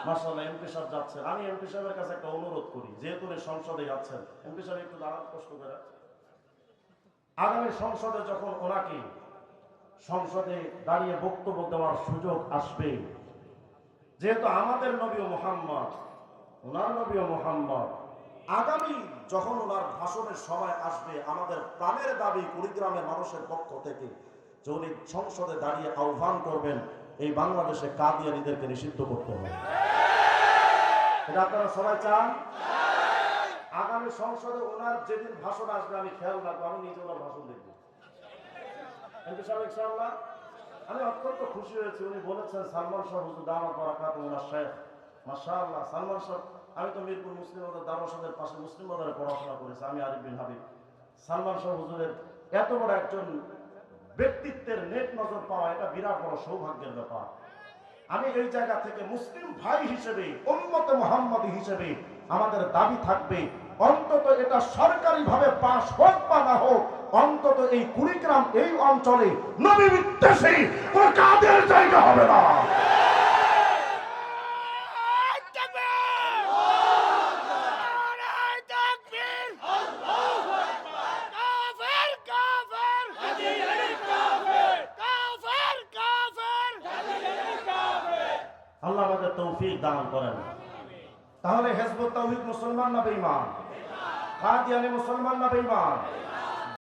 মাশাআল্লাহ এমপি সাহেব যাচ্ছেন, আমি এমপি সাহেবের কাছে একটা অনুরোধ করি, যেহেতু উনি সংসদে যাচ্ছেন, এমপি সাহেব একটু দাঁড়ান কষ্ট করে। আগামী সংসদে যখন ওনাকে সংসদে দাঁড়িয়ে বক্তব্য দেওয়ার সুযোগ আসবে, যেহেতু আমাদের নবী মুহাম্মদ, ওনার নবী মুহাম্মদ, আগামী যখন ওনার ভাষণের সময় আসবে, আমাদের প্রাণের দাবি কুড়িগ্রামের মানুষের পক্ষ থেকে যে উনি সংসদে দাঁড়িয়ে আহ্বান করবেন এই বাংলাদেশে কাদিয়ানীদেরকে নিষিদ্ধ করতে হবে। এটা আপনারা সবাই চান? আগামী সংসদে ওনার যেদিন ভাষণ আসবে আমি খেয়াল রাখবো, আমি নিজে ওনার ভাষণ দেখব। ইনশাআল্লাহ। আমি অত্যন্ত খুশি হয়েছি, উনি বলেছেন সালমান শাহ হুজুর দাওয়াত বারাকাত ওনার শেখ। মাশাআল্লাহ, সালমান শাহ, আমি তো মিরপুর মুসলিম বাজার দারুসাদের পাশে মুসলিম বাজারে পড়াশোনা করেছি, আমি আরিফ বিন হাবিব। সালমান শাহ হুজুরের এত বড় একজন ব্যক্তিত্বের নেক নজর পাওয়া এটা বিরাট বড় সৌভাগ্যের ব্যাপার। আমি এই জায়গা থেকে মুসলিম ভাই হিসেবে, উম্মতে মুহাম্মাদি হিসেবে আমাদের দাবি থাকবে, অন্তত এটা সরকারি ভাবে পাস হোক বা না হোক, অন্তত এই কুড়িগ্রাম এই অঞ্চলে নবী বিদ্বেষী কোন কাদের জায়গা হবে না। আল্লাহ আমাদের তৌফিক দান করেন। তাহলে হিজবুত তাওহীদ মুসলমান না বেঈমান? কাদিয়ানী মুসলমান না বেঈমান?